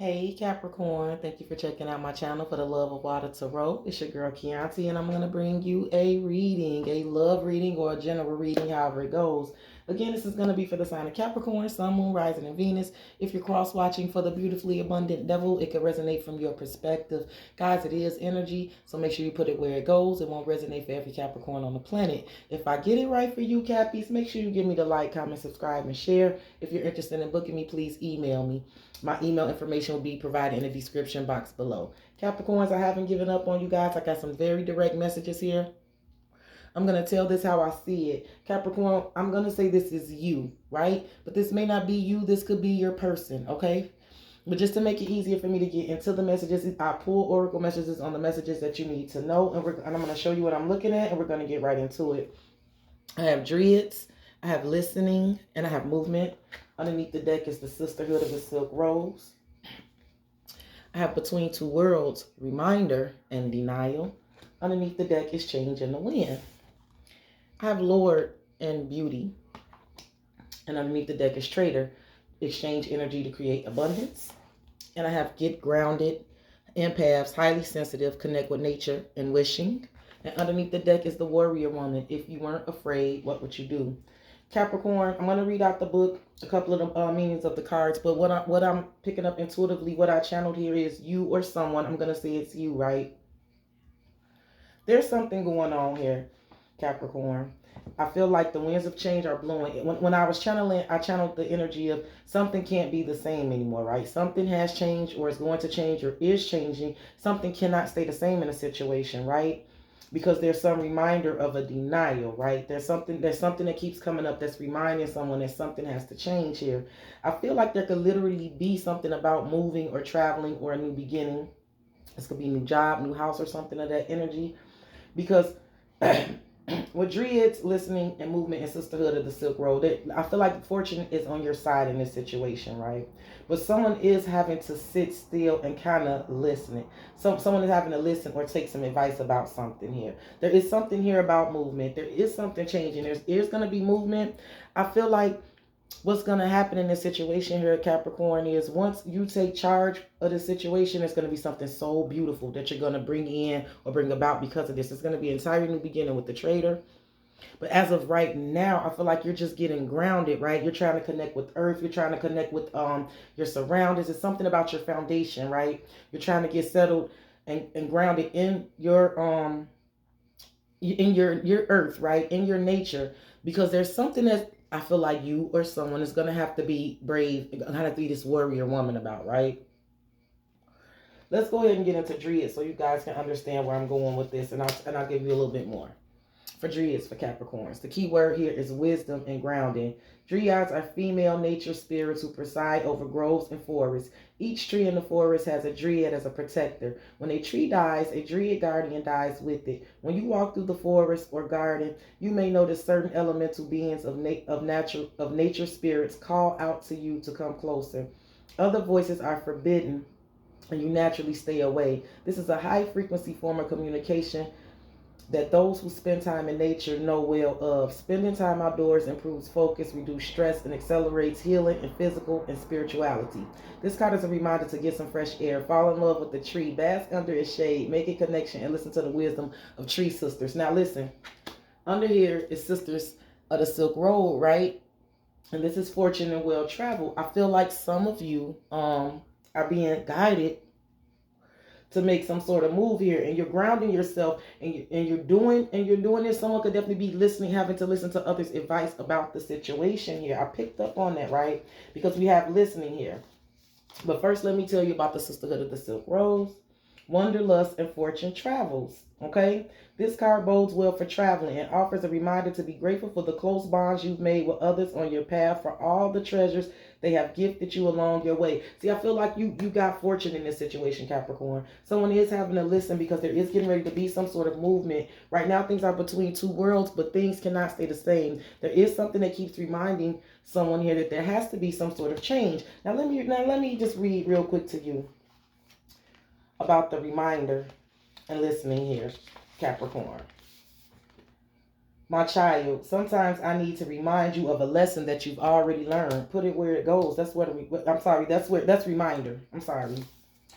Hey Capricorn, thank you for checking out my channel for the Love of Water Tarot. It's your girl Chianti, and I'm going to bring you a reading, a love reading or a general reading, however it goes. Again, this is going to be for the sign of Capricorn, Sun, Moon, Rising, and Venus. If you're cross-watching for the beautifully abundant devil, it could resonate from your perspective. Guys, it is energy, so make sure you put it where it goes. It won't resonate for every Capricorn on the planet. If I get it right for you, Cappies, make sure you give me the like, comment, subscribe, and share. If you're interested in booking me, please email me. My email information will be provided in the description box below. Capricorns, I haven't given up on you guys. I got some very direct messages here. I'm going to tell this how I see it. Capricorn, I'm going to say this is you, right? But this may not be you. This could be your person, okay? But just to make it easier for me to get into the messages, I pull oracle messages on the messages that you need to know. And I'm going to show you what I'm looking at, and we're going to get right into it. I have Druids, I have Listening, and I have Movement. Underneath the deck is the Sisterhood of the Silk Rose. I have Between Two Worlds, Reminder, and Denial. Underneath the deck is Change in the Wind. I have Lord and Beauty. And underneath the deck is Trader, Exchange Energy to Create Abundance. And I have Get Grounded, Empaths, Highly Sensitive, Connect with Nature, and Wishing. And underneath the deck is the Warrior Woman. If you weren't afraid, what would you do? Capricorn, I'm going to read out the book, a couple of the meanings of the cards, but what I'm picking up intuitively, what I channeled here is you or someone. I'm going to say it's you, right? There's something going on here, Capricorn. I feel like the winds of change are blowing. When I was channeling, I channeled the energy of something can't be the same anymore, right? Something has changed or is going to change or is changing. Something cannot stay the same in a situation, right? Because there's some reminder of a denial, right? There's something that keeps coming up that's reminding someone that something has to change here. I feel like there could literally be something about moving or traveling or a new beginning. This could be a new job, new house, or something of that energy. Because with Druids, Listening, and Movement, and Sisterhood of the Silk Road, I feel like fortune is on your side in this situation, right? But someone is having to sit still and kind of listen. Someone is having to listen or take some advice about something here. There is something here about movement. There is something changing. There's going to be movement. I feel like what's going to happen in this situation here at Capricorn is once you take charge of the situation, it's going to be something so beautiful that you're going to bring in or bring about because of this. It's going to be an entirely new beginning with the Trader. But as of right now, I feel like you're just getting grounded, right? You're trying to connect with earth. You're trying to connect with your surroundings. It's something about your foundation, right? You're trying to get settled and grounded in your earth, right? In your nature. Because there's something that I feel like you or someone is going to have to be brave, going to have to be this warrior woman about, right? Let's go ahead and get into Druids so you guys can understand where I'm going with this, and I'll give you a little bit more. For Druids, for Capricorns, the key word here is wisdom and grounding. Dryads are female nature spirits who preside over groves and forests. Each tree in the forest has a Dryad as a protector. When a tree dies, a Dryad guardian dies with it. When you walk through the forest or garden, you may notice certain elemental beings of nature spirits call out to you to come closer. Other voices are forbidden, and you naturally stay away. This is a high frequency form of communication that those who spend time in nature know well of. Spending time outdoors improves focus, reduces stress, and accelerates healing in physical and spirituality. This card is a reminder to get some fresh air, fall in love with the tree, bask under its shade, make a connection, and listen to the wisdom of tree sisters. Now listen, under here is Sisters of the Silk Road, right? And this is fortune and well travel. I feel like some of you are being guided to make some sort of move here, and you're grounding yourself, and you're doing this. Someone could definitely be listening, having to listen to others' advice about the situation here. I picked up on that, right? Because we have listening here. But first, let me tell you about the Sisterhood of the Silk Rose. Wanderlust and fortune travels. Okay, this card bodes well for traveling and offers a reminder to be grateful for the close bonds you've made with others on your path, for all the treasures they have gifted you along your way. See, I feel like you got fortune in this situation, Capricorn. Someone is having to listen because there is getting ready to be some sort of movement. Right now, things are between two worlds, but things cannot stay the same. There is something that keeps reminding someone here that there has to be some sort of change. Now let me just read real quick to you about the reminder and listening here, Capricorn. My child, sometimes I need to remind you of a lesson that you've already learned. Put it where it goes. That's what I'm sorry. That's reminder. I'm sorry.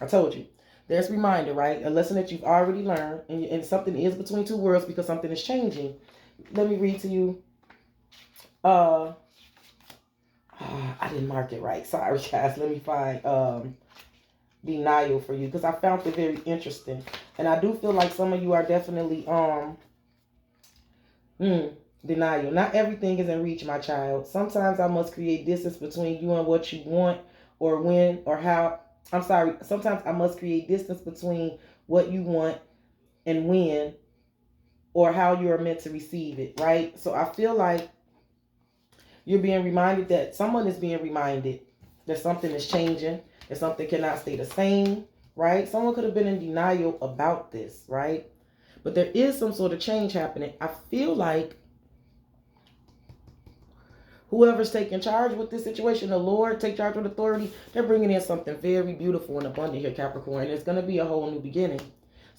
I told you. There's reminder, right? A lesson that you've already learned, and something is between two worlds because something is changing. Let me read to you. I didn't mark it right. Sorry, guys. Let me find denial for you because I found it very interesting, and I do feel like some of you are definitely denial. Not everything is in reach, my child. Sometimes I must create distance between you and what you want, or when, or how. I'm sorry. Sometimes I must create distance between what you want and when, or how you are meant to receive it, right? So I feel like you're being reminded that someone is being reminded that something is changing, that something cannot stay the same, right? Someone could have been in denial about this, right? But there is some sort of change happening. I feel like whoever's taking charge with this situation, the Lord, take charge with authority, they're bringing in something very beautiful and abundant here, Capricorn. It's going to be a whole new beginning.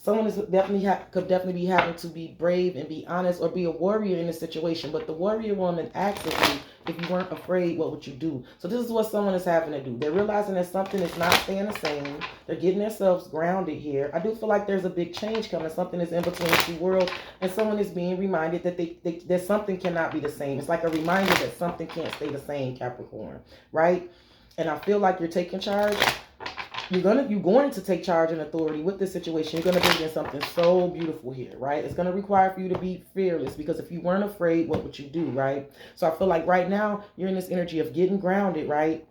Someone is definitely could definitely be having to be brave and be honest or be a warrior in this situation. But the warrior woman asks you, if you weren't afraid, what would you do? So this is what someone is having to do. They're realizing that something is not staying the same. They're getting themselves grounded here. I do feel like there's a big change coming. Something is in between two worlds, and someone is being reminded that that something cannot be the same. It's like a reminder that something can't stay the same, Capricorn, right? And I feel like you're taking charge. You're going to take charge and authority with this situation. You're going to bring in something so beautiful here, right? It's going to require for you to be fearless, because if you weren't afraid, what would you do, right? So I feel like right now you're in this energy of getting grounded, right?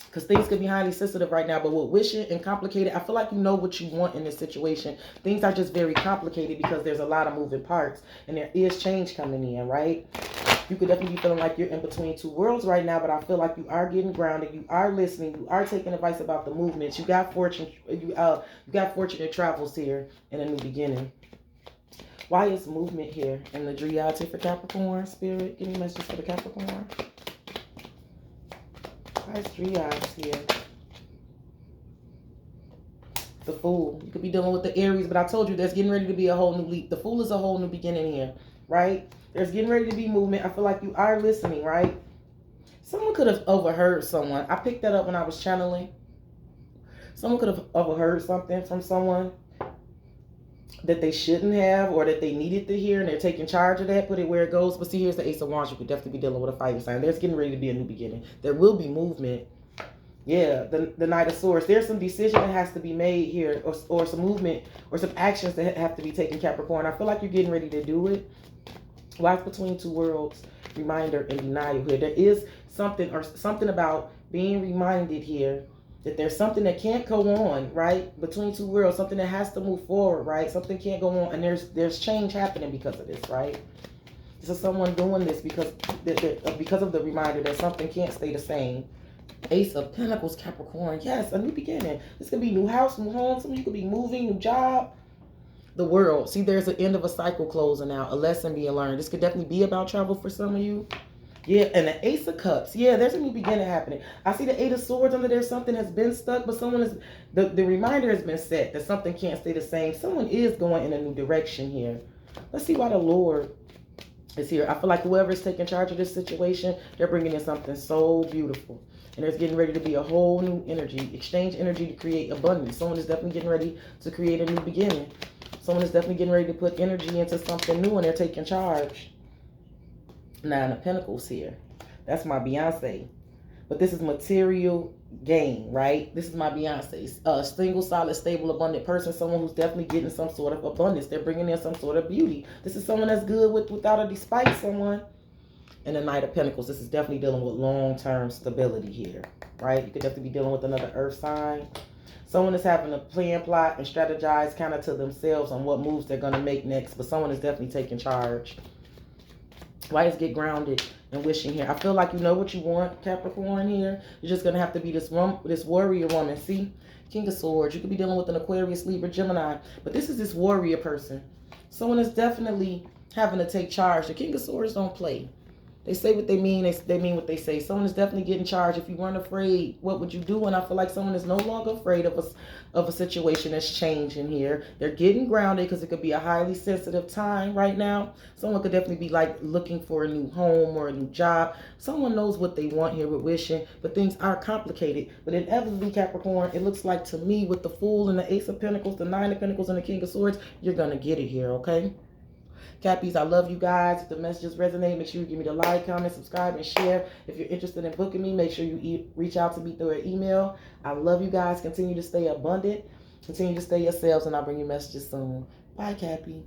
Because things could be highly sensitive right now, but with wishing and complicated, I feel like you know what you want in this situation. Things are just very complicated because there's a lot of moving parts, and there is change coming in, right? You could definitely be feeling like you're in between two worlds right now, but I feel like you are getting grounded. You are listening. You are taking advice about the movements. You got fortune. You got fortunate travels here in a new beginning. Why is movement here in the Dryads here for Capricorn? Spirit, give me messages for the Capricorn. Why is Dryads here? The Fool. You could be dealing with the Aries, but I told you there's getting ready to be a whole new leap. The Fool is a whole new beginning here, right? There's getting ready to be movement. I feel like you are listening, right? Someone could have overheard someone. I picked that up when I was channeling. Someone could have overheard something from someone that they shouldn't have, or that they needed to hear, and they're taking charge of that. Put it where it goes. But see, here's the Ace of Wands. You could definitely be dealing with a fire sign. There's getting ready to be a new beginning. There will be movement. Yeah, the Knight of Swords. There's some decision that has to be made here, or some movement, or some actions that have to be taken, Capricorn. I feel like you're getting ready to do it. Life between two worlds, reminder and denial here. There is something about being reminded here that there's something that can't go on, right? Between two worlds, something that has to move forward, right? Something can't go on, and there's change happening because of this, right? This is someone doing this because of the reminder that something can't stay the same. Ace of Pentacles, Capricorn. Yes, a new beginning. This could be new house, new home. Some of you could be moving, new job. The World. See, there's an end of a cycle closing out, a lesson being learned. This could definitely be about travel for some of you. Yeah, and the Ace of Cups. Yeah, there's a new beginning happening. I see the Eight of Swords under there. Something has been stuck, but someone is, the reminder has been set that something can't stay the same. Someone is going in a new direction here. Let's see why the Lord is here. I feel like whoever is taking charge of this situation, they're bringing in something so beautiful. And there's getting ready to be a whole new energy. Exchange energy to create abundance. Someone is definitely getting ready to create a new beginning. Someone is definitely getting ready to put energy into something new, and they're taking charge. Nine of Pentacles here. That's my Beyonce. But this is material gain, right? This is my Beyonce. Single, solid, stable, abundant person. Someone who's definitely getting some sort of abundance. They're bringing in some sort of beauty. This is someone that's good without or despite someone. And the Knight of Pentacles. This is definitely dealing with long-term stability here, right? You could definitely be dealing with another earth sign. Someone is having to plan, plot, and strategize kind of to themselves on what moves they're going to make next. But someone is definitely taking charge. Why is get grounded and wishing here? I feel like you know what you want, Capricorn here. You're just going to have to be this warrior woman. See? King of Swords. You could be dealing with an Aquarius, Libra, Gemini. But this is this warrior person. Someone is definitely having to take charge. The King of Swords don't play. They say what they mean. They mean what they say. Someone is definitely getting charged. If you weren't afraid, what would you do? And I feel like someone is no longer afraid of a situation that's changing here. They're getting grounded because it could be a highly sensitive time right now. Someone could definitely be like looking for a new home or a new job. Someone knows what they want here with wishing, but things are complicated. But inevitably, Capricorn, it looks like to me with the Fool and the Ace of Pentacles, the Nine of Pentacles, and the King of Swords, you're going to get it here, okay? Cappies, I love you guys. If the messages resonate, make sure you give me the like, comment, subscribe, and share. If you're interested in booking me, make sure you reach out to me through an email. I love you guys. Continue to stay abundant. Continue to stay yourselves, and I'll bring you messages soon. Bye, Cappy.